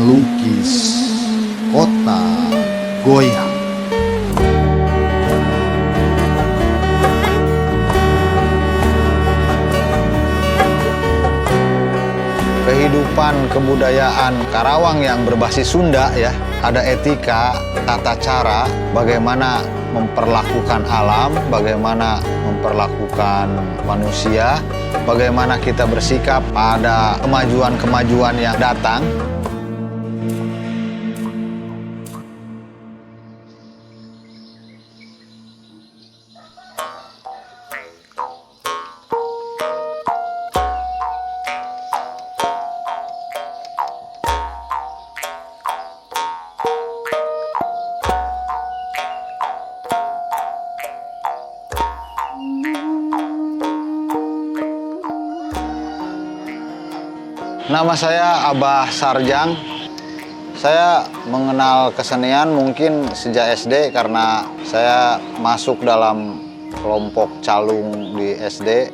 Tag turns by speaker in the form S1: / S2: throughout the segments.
S1: melukis kota goyang. Kehidupan kebudayaan Karawang yang berbasis Sunda ya, ada etika, tata cara, bagaimana memperlakukan alam, bagaimana memperlakukan manusia, bagaimana kita bersikap pada kemajuan-kemajuan yang datang. Nama saya Abah Sarjang. Saya mengenal kesenian mungkin sejak SD karena saya masuk dalam kelompok calung di SD,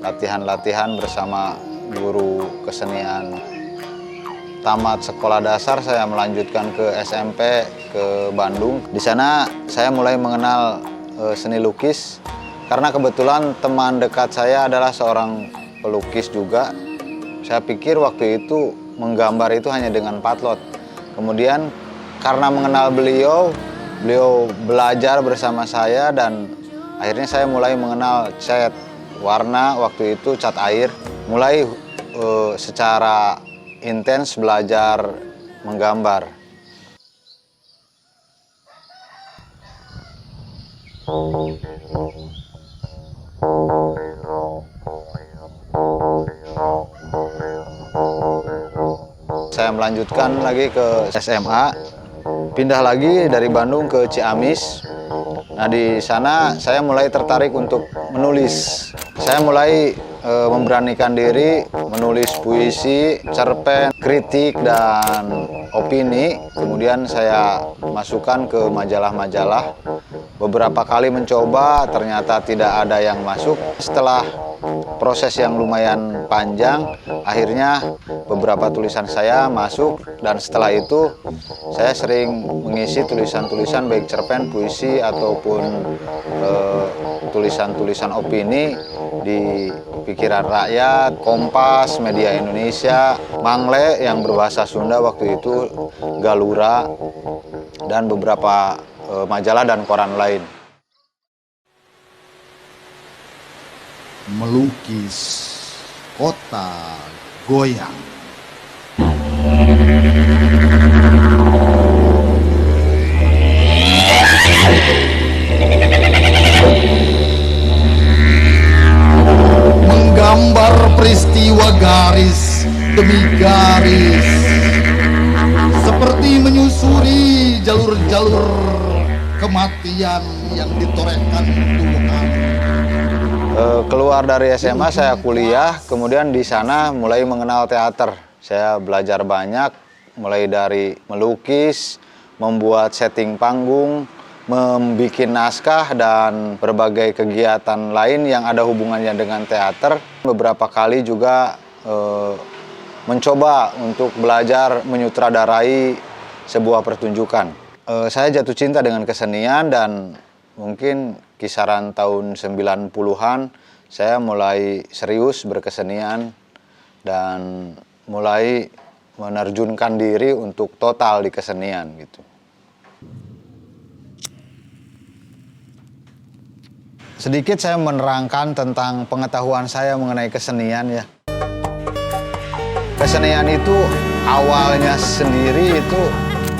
S1: latihan-latihan bersama guru kesenian. Tamat sekolah dasar saya melanjutkan ke SMP ke Bandung. Di sana saya mulai mengenal seni lukis karena kebetulan teman dekat saya adalah seorang pelukis juga. Saya pikir waktu itu menggambar itu hanya dengan patlot. Kemudian karena mengenal beliau belajar bersama saya dan akhirnya saya mulai mengenal cat warna, waktu itu cat air. Mulai secara intens belajar menggambar. Saya melanjutkan lagi ke SMA, pindah lagi dari Bandung ke Ciamis. Nah, di sana saya mulai tertarik untuk menulis. Saya mulai memberanikan diri menulis puisi, cerpen, kritik, dan opini. Kemudian saya masukkan ke majalah-majalah. Beberapa kali mencoba, ternyata tidak ada yang masuk. Setelah proses yang lumayan panjang, akhirnya beberapa tulisan saya masuk, dan setelah itu saya sering mengisi tulisan-tulisan baik cerpen, puisi, ataupun tulisan-tulisan opini di Pikiran Rakyat, Kompas, Media Indonesia, Mangle yang berbahasa Sunda waktu itu, Galura, dan beberapa majalah dan koran lain. Melukis kota goyang. Menggambar peristiwa garis demi garis, seperti menyusuri jalur-jalur kematian yang ditorehkan Tuhan.
S2: Keluar dari SMA saya kuliah, kemudian di sana mulai mengenal teater. Saya belajar banyak, mulai dari melukis, membuat setting panggung, membuat naskah, dan berbagai kegiatan lain yang ada hubungannya dengan teater. Beberapa kali juga mencoba untuk belajar menyutradarai sebuah pertunjukan. Saya jatuh cinta dengan kesenian dan mungkin kisaran tahun 90-an saya mulai serius berkesenian dan mulai menerjunkan diri untuk total di kesenian gitu. Sedikit saya menerangkan tentang pengetahuan saya mengenai kesenian ya. Kesenian itu awalnya sendiri itu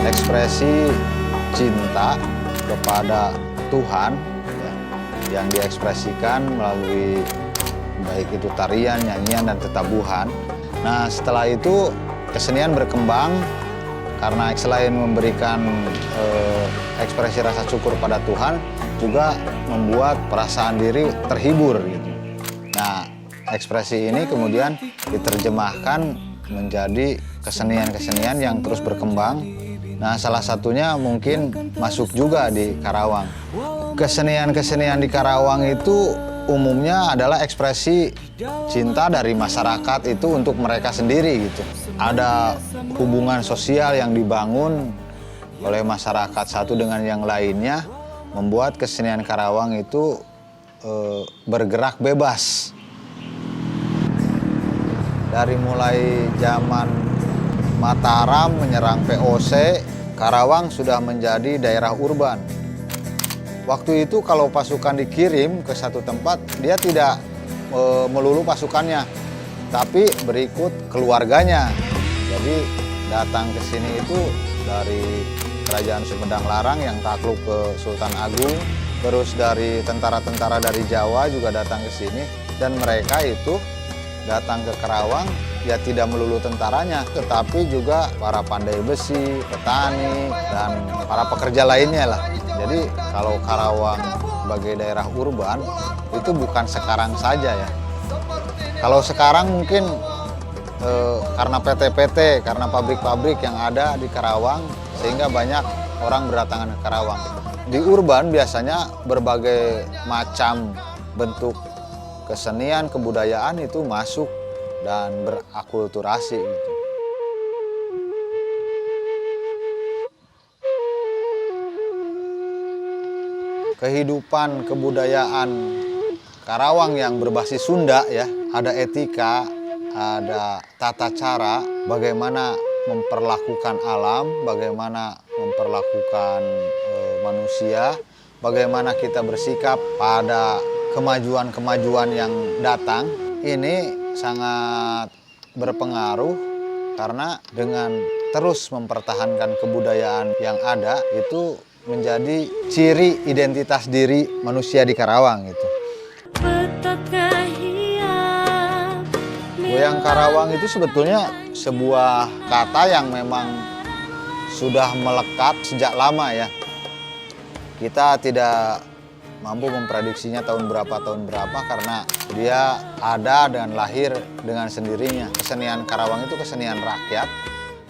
S2: ekspresi cinta kepada Tuhan ya, yang diekspresikan melalui baik itu tarian, nyanyian, dan tetabuhan. Nah, setelah itu kesenian berkembang karena selain memberikan ekspresi rasa syukur pada Tuhan, juga membuat perasaan diri terhibur gitu. Nah, ekspresi ini kemudian diterjemahkan menjadi kesenian-kesenian yang terus berkembang. Nah, salah satunya mungkin masuk juga di Karawang. Kesenian-kesenian di Karawang itu
S1: umumnya adalah ekspresi cinta dari masyarakat itu untuk mereka sendiri gitu. Ada hubungan sosial yang dibangun oleh masyarakat satu dengan yang lainnya, membuat kesenian Karawang itu bergerak bebas. Dari mulai zaman Mataram menyerang VOC, Karawang sudah menjadi daerah urban. Waktu itu kalau pasukan dikirim ke satu tempat, dia tidak melulu pasukannya, tapi berikut keluarganya. Jadi datang ke sini itu dari Kerajaan Sumedang Larang yang takluk ke Sultan Agung, terus dari tentara-tentara dari Jawa juga datang ke sini, dan mereka itu datang ke Karawang ya tidak melulu tentaranya, tetapi juga para pandai besi, petani, dan para pekerja lainnya lah. Jadi kalau Karawang sebagai daerah urban itu bukan sekarang saja ya. Kalau sekarang mungkin karena PT-PT, karena pabrik-pabrik yang ada di Karawang, sehingga banyak orang berdatangan ke Karawang. Di urban biasanya berbagai macam bentuk kesenian, kebudayaan itu masuk dan berakulturasi gitu. Kehidupan kebudayaan Karawang yang berbasis Sunda ya, ada etika, ada tata cara bagaimana memperlakukan alam, bagaimana memperlakukan manusia, bagaimana kita bersikap pada kemajuan-kemajuan yang datang. Ini sangat berpengaruh karena dengan terus mempertahankan kebudayaan yang ada itu menjadi ciri identitas diri manusia di Karawang itu. Goyang Karawang itu sebetulnya sebuah kata yang memang sudah melekat sejak lama ya. Kita tidak mampu memprediksinya tahun berapa karena dia ada dan lahir dengan sendirinya. Kesenian Karawang itu kesenian rakyat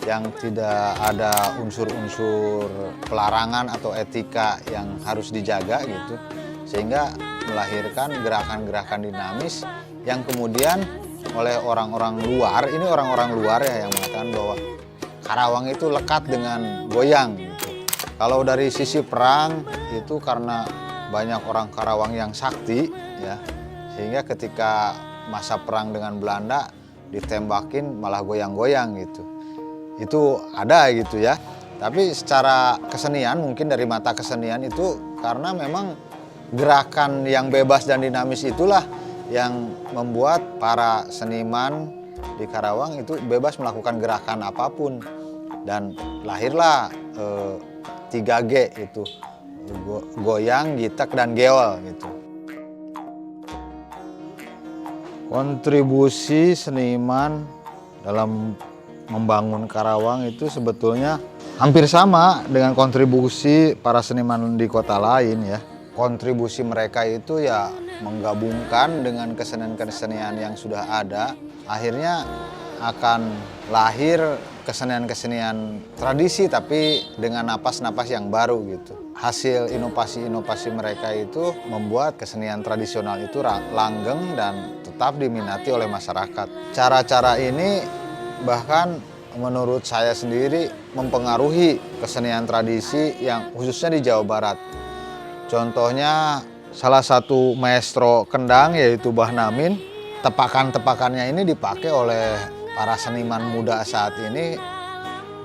S1: yang tidak ada unsur-unsur pelarangan atau etika yang harus dijaga gitu, sehingga melahirkan gerakan-gerakan dinamis yang kemudian oleh orang-orang luar, ini orang-orang luar ya yang mengatakan bahwa Karawang itu lekat dengan goyang gitu. Kalau dari sisi perang itu karena banyak orang Karawang yang sakti ya, sehingga ketika masa perang dengan Belanda ditembakin malah goyang-goyang gitu. Itu ada gitu ya. Tapi secara kesenian, mungkin dari mata kesenian itu karena memang gerakan yang bebas dan dinamis itulah yang membuat para seniman di Karawang itu bebas melakukan gerakan apapun, dan lahirlah 3G itu, goyang, gitek, dan geol gitu. Kontribusi seniman dalam membangun Karawang itu sebetulnya hampir sama dengan kontribusi para seniman di kota lain ya. Kontribusi mereka itu ya menggabungkan dengan kesenian-kesenian yang sudah ada, akhirnya akan lahir kesenian-kesenian tradisi tapi dengan napas-napas yang baru gitu. Hasil inovasi-inovasi mereka itu membuat kesenian tradisional itu langgeng dan tetap diminati oleh masyarakat. Cara-cara ini bahkan menurut saya sendiri mempengaruhi kesenian tradisi yang khususnya di Jawa Barat. Contohnya salah satu maestro kendang yaitu Bah Namin, tepakan-tepakannya ini dipakai oleh para seniman muda saat ini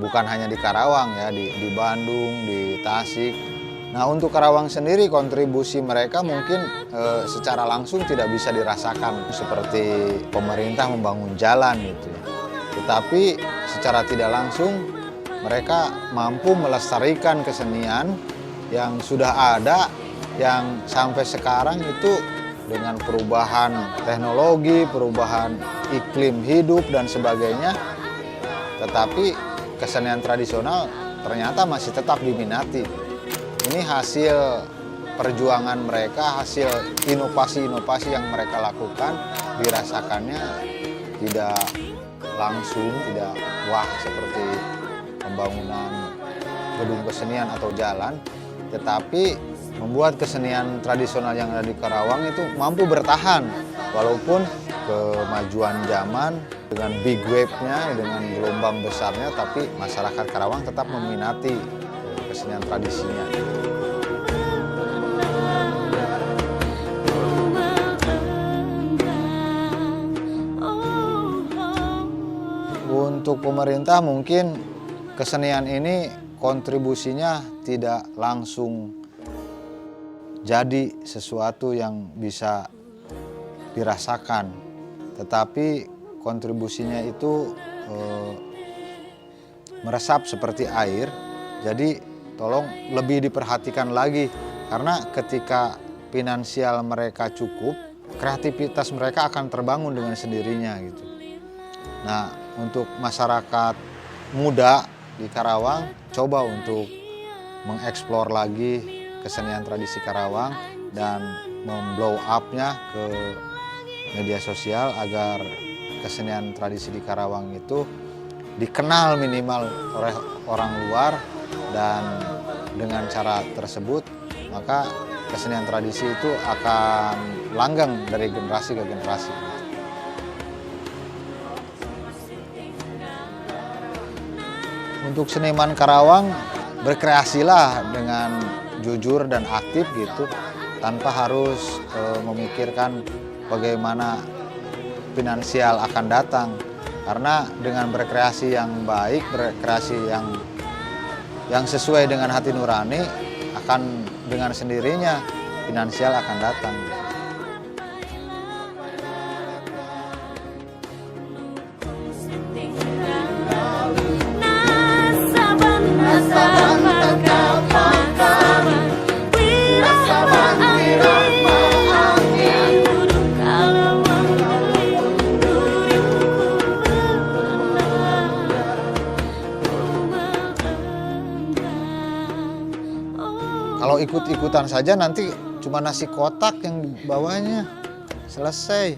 S1: bukan hanya di Karawang ya, di Bandung, di Tasik. Nah untuk Karawang sendiri kontribusi mereka mungkin secara langsung tidak bisa dirasakan seperti pemerintah membangun jalan gitu. Tetapi secara tidak langsung mereka mampu melestarikan kesenian yang sudah ada, yang sampai sekarang itu dengan perubahan teknologi, perubahan iklim hidup dan sebagainya, tetapi kesenian tradisional ternyata masih tetap diminati. Ini hasil perjuangan mereka, hasil inovasi-inovasi yang mereka lakukan, dirasakannya tidak langsung, tidak wah seperti pembangunan gedung kesenian atau jalan, tetapi
S2: membuat kesenian tradisional yang ada di Karawang itu mampu bertahan walaupun kemajuan zaman dengan big wave-nya, dengan gelombang besarnya, tapi masyarakat Karawang tetap meminati kesenian tradisinya. Untuk pemerintah mungkin kesenian ini kontribusinya tidak langsung jadi sesuatu yang bisa dirasakan, tetapi kontribusinya itu meresap seperti air. Jadi tolong lebih diperhatikan lagi, karena ketika finansial mereka cukup, kreativitas mereka akan terbangun dengan sendirinya gitu. Nah, untuk masyarakat muda di Karawang, coba untuk mengeksplor lagi kesenian tradisi Karawang dan memblow up-nya ke media sosial agar kesenian tradisi di Karawang itu dikenal minimal oleh orang luar, dan dengan cara tersebut maka kesenian tradisi itu akan langgeng dari generasi ke generasi. Untuk seniman Karawang, berkreasilah dengan jujur dan aktif gitu, tanpa harus memikirkan bagaimana finansial akan datang. Karena dengan berkreasi yang baik, berkreasi yang sesuai dengan hati nurani, akan dengan sendirinya finansial akan datang. Kalau ikut-ikutan saja nanti cuma nasi kotak yang dibawanya, selesai.